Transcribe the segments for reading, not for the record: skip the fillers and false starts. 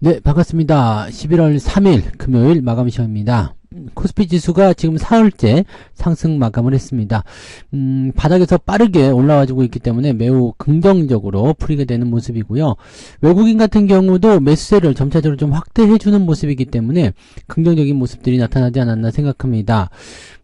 네, 반갑습니다. 11월 3일 금요일 마감 시간입니다. 코스피 지수가 지금 사흘째 상승 마감을 했습니다. 바닥에서 빠르게 올라와주고 있기 때문에 매우 긍정적으로 풀리게 되는 모습이고요. 외국인 같은 경우도 매수세를 점차적으로 좀 확대해주는 모습이기 때문에 긍정적인 모습들이 나타나지 않았나 생각합니다.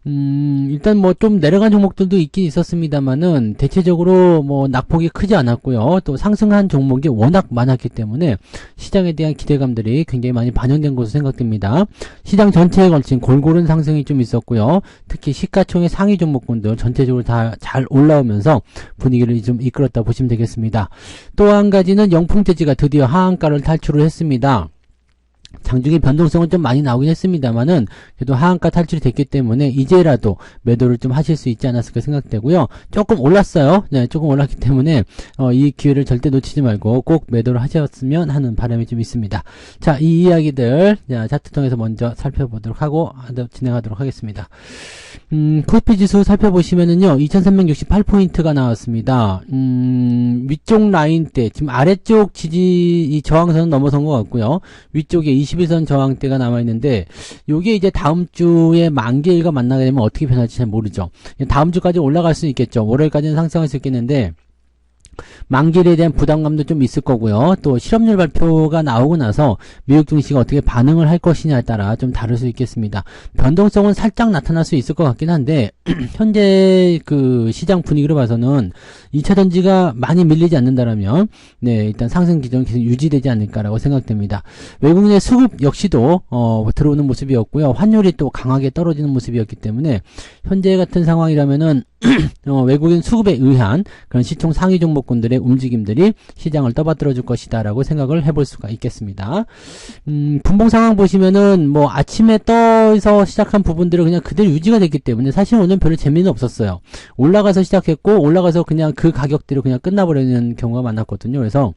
일단 뭐 좀 내려간 종목들도 있긴 있었습니다만은 대체적으로 뭐 낙폭이 크지 않았고요. 또 상승한 종목이 워낙 많았기 때문에 시장에 대한 기대감들이 굉장히 많이 반영된 것으로 생각됩니다. 시장 전체에 걸친 골고른 상승이 좀 있었고요. 특히 시가총액 상위 종목군들 전체적으로 다 잘 올라오면서 분위기를 좀 이끌었다 보시면 되겠습니다. 또 한 가지는 영풍재지가 드디어 하한가를 탈출을 했습니다. 장중에 변동성은 좀 많이 나오긴 했습니다만은 그래도 하한가 탈출이 됐기 때문에 이제라도 매도를 좀 하실 수 있지 않았을까 생각되고요. 조금 올랐어요. 네, 조금 올랐기 때문에 이 기회를 절대 놓치지 말고 꼭 매도를 하셨으면 하는 바람이 좀 있습니다. 자, 이 이야기들 차트 통해서 먼저 살펴보도록 하고 진행하도록 하겠습니다. 코스피 지수 살펴보시면은요, 2368포인트가 나왔습니다. 위쪽 라인대, 지금 아래쪽 이 저항선은 넘어선 것 같고요. 위쪽에 21선 저항대가 남아있는데, 요게 이제 다음 주에 만기일과 만나게 되면 어떻게 변할지 잘 모르죠. 다음 주까지 올라갈 수 있겠죠. 월요일까지는 상승할 수 있겠는데, 만기일에 대한 부담감도 좀 있을 거고요. 또 실업률 발표가 나오고 나서 미국 증시가 어떻게 반응을 할 것이냐에 따라 좀 다를 수 있겠습니다. 변동성은 살짝 나타날 수 있을 것 같긴 한데 현재 그 시장 분위기로 봐서는 2차 전지가 많이 밀리지 않는다라면 네, 일단 상승 기조는 계속 유지되지 않을까라고 생각됩니다. 외국인의 수급 역시도 들어오는 모습이었고요. 환율이 또 강하게 떨어지는 모습이었기 때문에 현재 같은 상황이라면은 외국인 수급에 의한 그런 시총 상위 종목군들의 움직임들이 시장을 떠받들어 줄 것이다 라고 생각을 해볼 수가 있겠습니다. 분봉 상황 보시면은 뭐 아침에 떠서 시작한 부분들은 그냥 그대로 유지가 됐기 때문에 사실 오늘 별로 재미는 없었어요. 올라가서 시작했고 올라가서 그냥 그 가격대로 그냥 끝나버리는 경우가 많았거든요. 그래서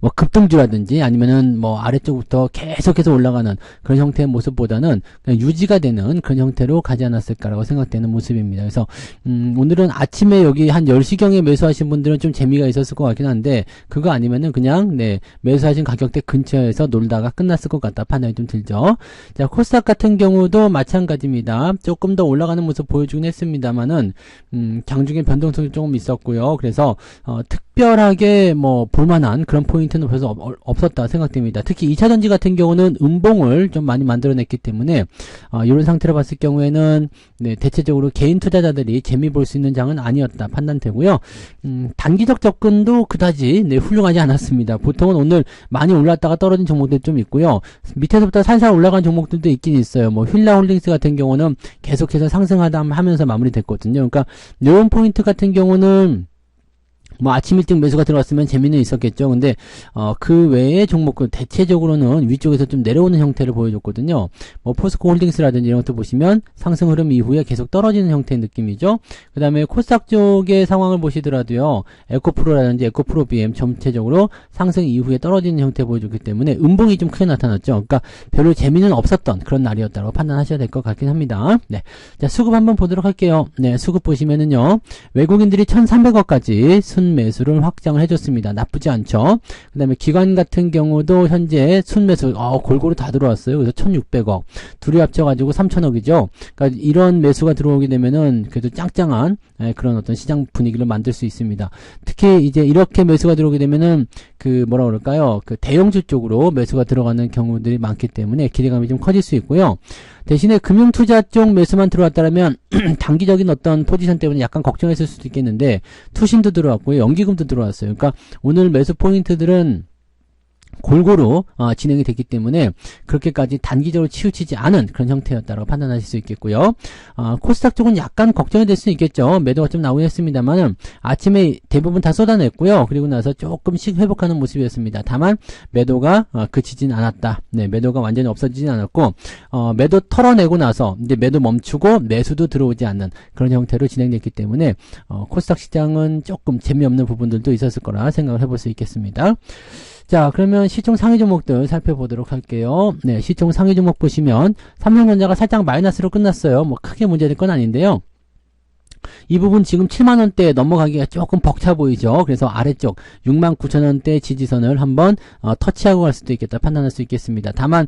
뭐 급등주라든지 아니면은 뭐 아래쪽부터 계속해서 올라가는 그런 형태의 모습보다는 그냥 유지가 되는 그런 형태로 가지 않았을까라고 생각되는 모습입니다. 그래서 오늘은 아침에 여기 한 10시경에 매수하신 분들은 좀 재미가 있었을 것 같긴 한데 그거 아니면은 그냥 네 매수하신 가격대 근처에서 놀다가 끝났을 것 같다 판단이 좀 들죠. 자, 코스닥 같은 경우도 마찬가지입니다. 조금 더 올라가는 모습 보여주긴 했습니다만은 장중에 변동성이 조금 있었고요. 그래서 특별하게 뭐 볼만한 그런 포인트는 벌써 없었다 생각됩니다. 특히 2차 전지 같은 경우는 음봉을 좀 많이 만들어냈기 때문에 이런 상태로 봤을 경우에는 네, 대체적으로 개인 투자자들이 재미 볼 수 있는 장은 아니었다 판단되고요. 단기적 접근도 그다지 네, 훌륭하지 않았습니다. 보통은 오늘 많이 올랐다가 떨어진 종목들 좀 있고요. 밑에서부터 살살 올라간 종목들도 있긴 있어요. 뭐 휠라홀딩스 같은 경우는 계속해서 상승하다 하면서 마무리됐거든요. 그러니까 이런 포인트 같은 경우는 뭐 아침 일찍 매수가 들어왔으면 재미는 있었겠죠. 근데 그 외의 종목은 대체적으로는 위쪽에서 좀 내려오는 형태를 보여줬거든요. 뭐 포스코 홀딩스라든지 이런 것도 보시면 상승 흐름 이후에 계속 떨어지는 형태의 느낌이죠. 그 다음에 코스닥 쪽의 상황을 보시더라도요. 에코프로라든지 에코프로 BM 전체적으로 상승 이후에 떨어지는 형태 보여줬기 때문에 음봉이 좀 크게 나타났죠. 그러니까 별로 재미는 없었던 그런 날이었다고 판단하셔야 될 것 같긴 합니다. 네, 자 수급 한번 보도록 할게요. 네, 수급 보시면은요. 외국인들이 1,300억까지 순매수를 확장을 해줬습니다. 나쁘지 않죠. 그 다음에 기관 같은 경우도 현재 순매수 골고루 다 들어왔어요. 그래서 1,600억 둘이 합쳐가지고 3,000억이죠. 그러니까 이런 매수가 들어오게 되면은 그래도 짱짱한 그런 어떤 시장 분위기를 만들 수 있습니다. 특히 이제 이렇게 매수가 들어오게 되면은 그 뭐라 그럴까요? 그 대형주 쪽으로 매수가 들어가는 경우들이 많기 때문에 기대감이 좀 커질 수 있고요. 대신에 금융투자 쪽 매수만 들어왔다면 단기적인 어떤 포지션 때문에 약간 걱정했을 수도 있겠는데 투신도 들어왔고요. 연기금도 들어왔어요. 그러니까 오늘 매수 포인트들은 골고루 진행이 됐기 때문에 그렇게까지 단기적으로 치우치지 않은 그런 형태였다고 판단하실 수 있겠고요. 코스닥 쪽은 약간 걱정이 될 수 있겠죠. 매도가 좀 나오긴 했습니다만은 아침에 대부분 다 쏟아냈고요. 그리고 나서 조금씩 회복하는 모습이었습니다. 다만 매도가 그치진 않았다. 네, 매도가 완전히 없어지진 않았고 매도 털어내고 나서 이제 매도 멈추고 매수도 들어오지 않는 그런 형태로 진행됐기 때문에 코스닥 시장은 조금 재미없는 부분들도 있었을 거라 생각을 해볼 수 있겠습니다. 자, 그러면 시총 상위 종목들 살펴보도록 할게요. 네, 시총 상위 종목 보시면 삼성전자가 살짝 마이너스로 끝났어요. 뭐 크게 문제될 건 아닌데요. 이 부분 지금 7만원대 넘어가기가 조금 벅차 보이죠. 그래서 아래쪽 69,000원대 지지선을 한번 터치하고 갈 수도 있겠다 판단할 수 있겠습니다. 다만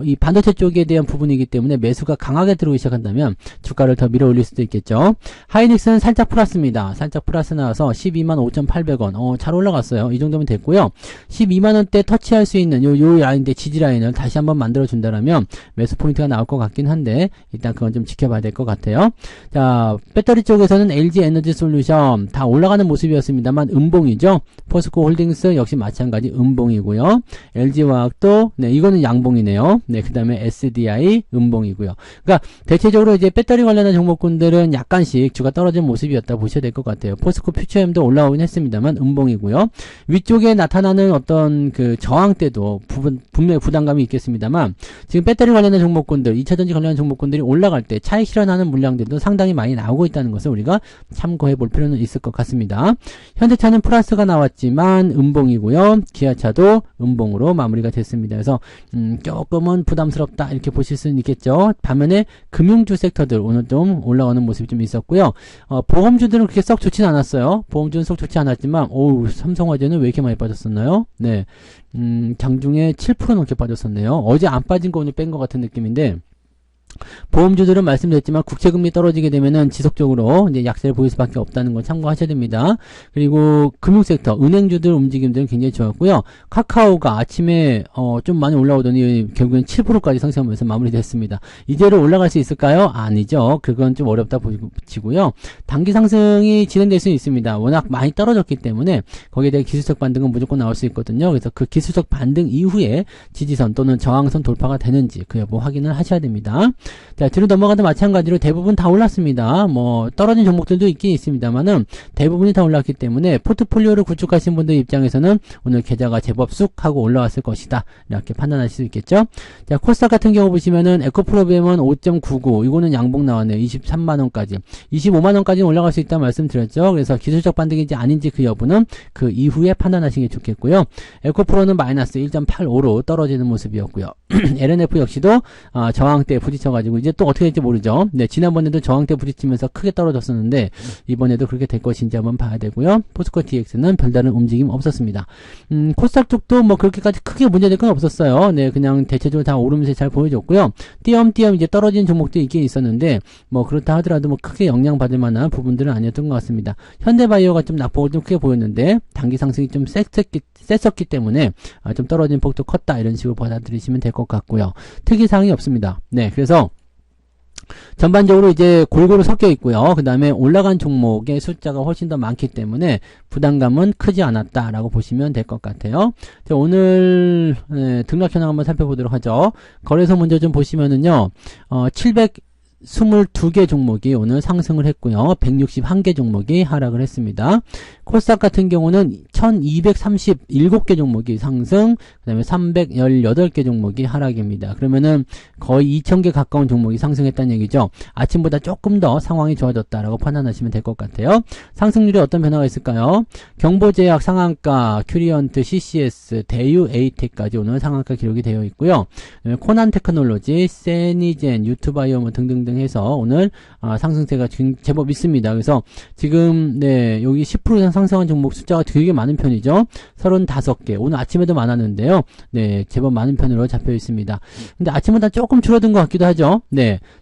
이 반도체 쪽에 대한 부분이기 때문에 매수가 강하게 들어오기 시작한다면 주가를 더 밀어 올릴 수도 있겠죠. 하이닉스는 살짝 플러스입니다. 살짝 플러스 나와서 125,500원 잘 올라갔어요. 이 정도면 됐고요. 12만원대 터치할 수 있는 요 라인대 지지 라인을 다시 한번 만들어 준다라면 매수 포인트가 나올 것 같긴 한데 일단 그건 좀 지켜봐야 될 것 같아요. 자, 배터리 쪽에서는 LG 에너지 솔루션 다 올라가는 모습이었습니다만 음봉이죠. 포스코 홀딩스 역시 마찬가지 음봉이고요. LG화학도 이거는 양봉이네요. 그 다음에 SDI 음봉이고요. 그러니까 대체적으로 이제 배터리 관련한 종목군들은 약간씩 주가 떨어진 모습이었다 보셔야 될 것 같아요. 포스코 퓨처엠도 올라오긴 했습니다만 음봉이고요. 위쪽에 나타나는 어떤 그 저항대도 분명히 부담감이 있겠습니다만 지금 배터리 관련한 종목군들, 2차전지 관련한 종목군들이 올라갈 때 차익 실현하는 물량들도 상당히 많이 나오고 있다는 것을 우리가 참고해 볼 필요는 있을 것 같습니다. 현대차는 플러스가 나왔지만 음봉이고요. 기아차도 음봉으로 마무리가 됐습니다. 그래서 조금은 부담스럽다 이렇게 보실 수는 있겠죠. 반면에 금융주 섹터들 오늘 좀 올라오는 모습이 좀 있었고요. 보험주들은 그렇게 썩 좋진 않았어요. 보험주는 썩 좋지 않았지만 삼성화재는 왜 이렇게 많이 빠졌었나요? 장중에 7% 넘게 빠졌었네요. 어제 안 빠진 거 오늘 뺀 것 같은 느낌인데 보험주들은 말씀드렸지만 국채금리 떨어지게 되면은 지속적으로 이제 약세를 보일 수밖에 없다는 걸 참고하셔야 됩니다. 그리고 금융섹터, 은행주들 움직임들은 굉장히 좋았고요. 카카오가 아침에 좀 많이 올라오더니 결국엔 7%까지 상승하면서 마무리됐습니다. 이대로 올라갈 수 있을까요? 아니죠. 그건 좀 어렵다 보이고요. 단기 상승이 진행될 수 있습니다. 워낙 많이 떨어졌기 때문에 거기에 대한 기술적 반등은 무조건 나올 수 있거든요. 그래서 그 기술적 반등 이후에 지지선 또는 저항선 돌파가 되는지 그 여부 확인을 하셔야 됩니다. 자, 뒤로 넘어가도 마찬가지로 대부분 다 올랐습니다. 떨어진 종목들도 있긴 있습니다만은 대부분이 다 올랐기 때문에 포트폴리오를 구축하신 분들 입장에서는 오늘 계좌가 제법 쑥 하고 올라왔을 것이다. 이렇게 판단하실 수 있겠죠. 자, 코스닥 같은 경우 보시면은 에코프로비엠은 5.99 이거는 양봉 나왔네요. 23만원까지 25만원까지 올라갈 수 있다 말씀드렸죠. 그래서 기술적 반등인지 아닌지 그 여부는 그 이후에 판단하시는 게 좋겠고요. 에코프로는 마이너스 1.85로 떨어지는 모습이었고요. LNF 역시도 저항대에 부딪혀가지고 이제 또 어떻게 될지 모르죠. 지난번에도 저항대 부딪히면서 크게 떨어졌었는데 이번에도 그렇게 될 것인지 한번 봐야 되고요. 포스코 DX는 별다른 움직임 없었습니다. 코스닥 쪽도 그렇게까지 크게 문제될 건 없었어요. 그냥 대체적으로 다 오르면서 잘 보여줬고요. 띄엄띄엄 이제 떨어진 종목도 있긴 있었는데 그렇다 하더라도 크게 영향받을 만한 부분들은 아니었던 것 같습니다. 현대바이오가 좀 낙폭을 좀 크게 보였는데 단기 상승이 좀 셌었기 때문에 좀 떨어진 폭도 컸다 이런 식으로 받아들이시면 될 것 같고요. 특이사항이 없습니다. 그래서 전반적으로 이제 골고루 섞여 있고요. 그 다음에 올라간 종목의 숫자가 훨씬 더 많기 때문에 부담감은 크지 않았다라고 보시면 될 것 같아요. 자, 오늘 등락 현황 한번 살펴보도록 하죠. 거래소 먼저 좀 보시면은요. 722개 종목이 오늘 상승을 했고요. 161개 종목이 하락을 했습니다. 코스닥 같은 경우는 1237개 종목이 상승, 그 다음에 318개 종목이 하락입니다. 그러면은 거의 2000개 가까운 종목이 상승했다는 얘기죠. 아침보다 조금 더 상황이 좋아졌다라고 판단하시면 될 것 같아요. 상승률에 어떤 변화가 있을까요? 경보제약 상한가, 큐리언트, CCS, 대유, 에이텍까지 오늘 상한가 기록이 되어 있고요. 코난 테크놀로지, 세니젠, 유투바이오 등등등 해서 오늘 상승세가 제법 있습니다. 그래서 지금 여기 10% 이상 상승한 종목 숫자가 되게 많은 편이죠. 35개. 오늘 아침에도 많았는데요. 제법 많은 편으로 잡혀 있습니다. 근데 아침보다 조금 줄어든 것 같기도 하죠.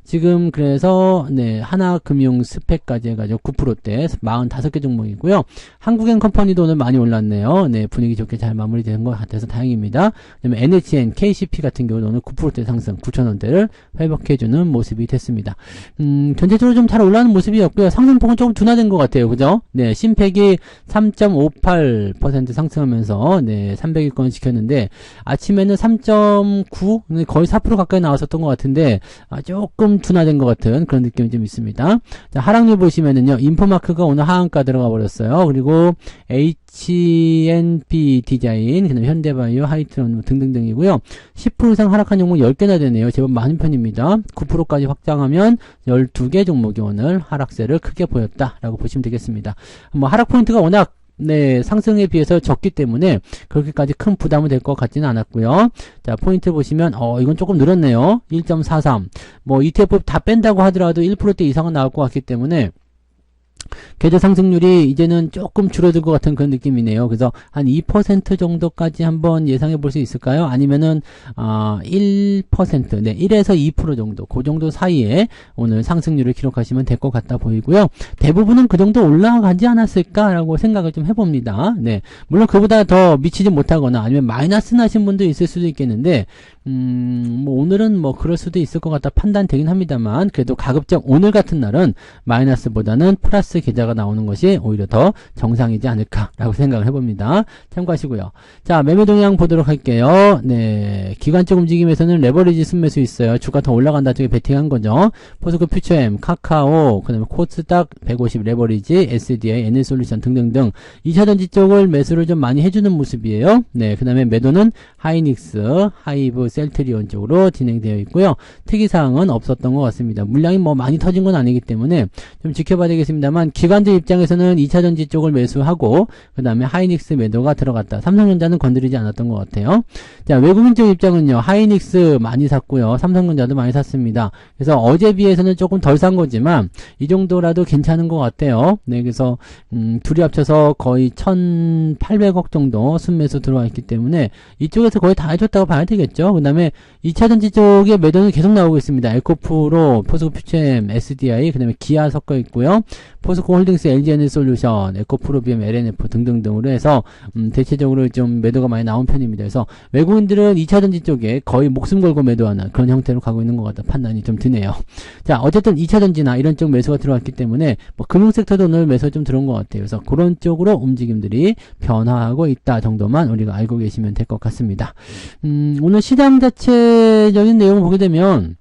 지금 그래서 하나금융 스펙까지 해가지고 9%대 45개 종목이고요. 한국엔 컴퍼니도 오늘 많이 올랐네요. 분위기 좋게 잘 마무리되는 것 같아서 다행입니다. 그다음에 NHN, KCP 같은 경우는 오늘 9%대 상승 9,000원대를 회복해주는 모습이 됐습니다. 전체적으로 좀 잘 올라가는 모습이었고요. 상승폭은 조금 둔화된 것 같아요. 그죠? 심팩이 3.58% 상승하면서 300일권을 지켰는데 아침에는 3.9 거의 4% 가까이 나왔었던 것 같은데 조금 둔화된 것 같은 그런 느낌이 좀 있습니다. 자, 하락률 보시면은요. 인포마크가 오늘 하한가 들어가 버렸어요. 그리고 HNP 디자인, 그다음에 현대바이오, 하이트론 등등등이고요. 10% 이상 하락한 종목 10개나 되네요. 제법 많은 편입니다. 9%까지 확장하면 12개 종목이 오늘 하락세를 크게 보였다라고 보시면 되겠습니다. 하락 포인트가 워낙 네, 상승에 비해서 적기 때문에 그렇게까지 큰 부담이 될 것 같지는 않았고요. 자, 포인트 보시면 이건 조금 늘었네요. 1.43. 뭐 ETF 다 뺀다고 하더라도 1%대 이상은 나올 것 같기 때문에 계좌 상승률이 이제는 조금 줄어들 것 같은 그런 느낌이네요. 그래서 한 2% 정도까지 한번 예상해 볼 수 있을까요? 아니면은 1%, 네, 1에서 2% 정도, 그 정도 사이에 오늘 상승률을 기록하시면 될 것 같다 보이고요. 대부분은 그 정도 올라가지 않았을까라고 생각을 좀 해봅니다. 네, 물론 그보다 더 미치지 못하거나 아니면 마이너스 나신 분도 있을 수도 있겠는데 뭐 오늘은 뭐 그럴 수도 있을 것 같다 판단되긴 합니다만 그래도 가급적 오늘 같은 날은 마이너스보다는 플러스 계좌가 나오는 것이 오히려 더 정상이지 않을까라고 생각을 해봅니다. 참고하시고요. 자, 매매 동향 보도록 할게요. 네, 기관적 움직임에서는 레버리지 순매수 있어요. 주가 더 올라간다 쪽에 베팅한 거죠. 포스코 퓨처엠, 카카오, 그 다음에 코스닥 150 레버리지, SDI, NL솔루션 등등등 2차전지 쪽을 매수를 좀 많이 해주는 모습이에요. 네, 그 다음에 매도는 하이닉스, 하이브, 셀트리온 쪽으로 진행되어 있고요. 특이사항은 없었던 것 같습니다. 물량이 뭐 많이 터진 건 아니기 때문에 좀 지켜봐야 되겠습니다만 기관들 입장에서는 2차전지 쪽을 매수하고 그 다음에 하이닉스 매도가 들어갔다. 삼성전자는 건드리지 않았던 것 같아요. 자, 외국인 쪽 입장은요. 하이닉스 많이 샀고요. 삼성전자도 많이 샀습니다. 그래서 어제 비해서는 조금 덜 산 거지만 이 정도라도 괜찮은 것 같아요. 네, 그래서 둘이 합쳐서 거의 1,800억 정도 순매수 들어와 있기 때문에 이쪽에서 거의 다 해줬다고 봐야 되겠죠. 그 다음에 2차전지 쪽의 매도는 계속 나오고 있습니다. 에코프로, 포스코 퓨처엠, SDI, 그 다음에 기아 섞어 있고요. 포스코 홀딩스, LG에너지솔루션, 에코프로, BM, LNF 등등등으로 해서 대체적으로 좀 매도가 많이 나온 편입니다. 그래서 외국인들은 2차전지 쪽에 거의 목숨 걸고 매도하는 그런 형태로 가고 있는 것 같다 판단이 좀 드네요. 자, 어쨌든 2차전지나 이런 쪽 매수가 들어왔기 때문에 뭐 금융섹터도 오늘 매수가 좀 들어온 것 같아요. 그래서 그런 쪽으로 움직임들이 변화하고 있다 정도만 우리가 알고 계시면 될 것 같습니다. 오늘 시장 자체적인 내용을 보게 되면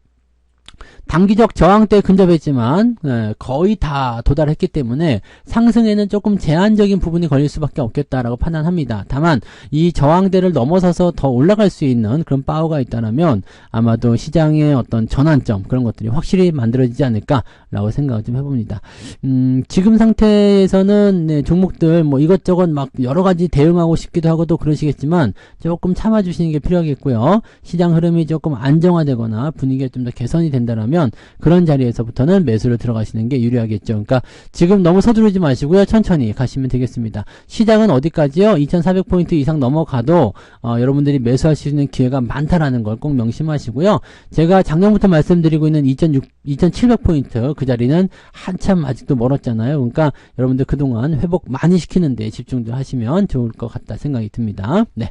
단기적 저항대에 근접했지만 거의 다 도달했기 때문에 상승에는 조금 제한적인 부분이 걸릴 수밖에 없겠다라고 판단합니다. 다만 이 저항대를 넘어서서 더 올라갈 수 있는 그런 파워가 있다면 아마도 시장의 어떤 전환점 그런 것들이 확실히 만들어지지 않을까라고 생각을 좀 해봅니다. 지금 상태에서는 네, 종목들 뭐 이것저것 막 여러 가지 대응하고 싶기도 하고 또 그러시겠지만 조금 참아주시는 게 필요하겠고요. 시장 흐름이 조금 안정화되거나 분위기가 좀 더 개선이 된다면 그런 자리에서부터는 매수를 들어가시는 게 유리하겠죠. 그러니까 지금 너무 서두르지 마시고요. 천천히 가시면 되겠습니다. 시장은 어디까지요? 2400포인트 이상 넘어가도 여러분들이 매수할 수 있는 기회가 많다라는 걸 꼭 명심하시고요. 제가 작년부터 말씀드리고 있는 2700포인트 그 자리는 한참 아직도 멀었잖아요. 그러니까 여러분들 그동안 회복 많이 시키는데 집중들 하시면 좋을 것 같다 생각이 듭니다. 네.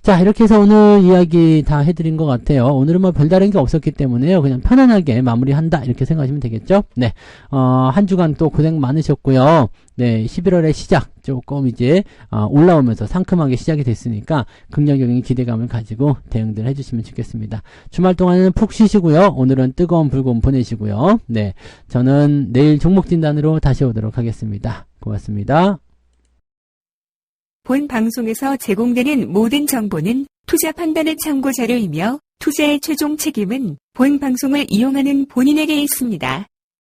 자, 이렇게 해서 오늘 이야기 다 해드린 것 같아요. 오늘은 뭐 별다른 게 없었기 때문에요. 그냥 편안하게 마무리한다 이렇게 생각하시면 되겠죠. 네, 한 주간 또 고생 많으셨고요. 네, 11월의 시작 조금 이제 올라오면서 상큼하게 시작이 됐으니까 긍정적인 기대감을 가지고 대응들 해주시면 좋겠습니다. 주말 동안은 푹 쉬시고요. 오늘은 뜨거운 불금 보내시고요. 네, 저는 내일 종목 진단으로 다시 오도록 하겠습니다. 고맙습니다. 본 방송에서 제공되는 모든 정보는 투자 판단의 참고 자료이며 투자의 최종 책임은 본 방송을 이용하는 본인에게 있습니다.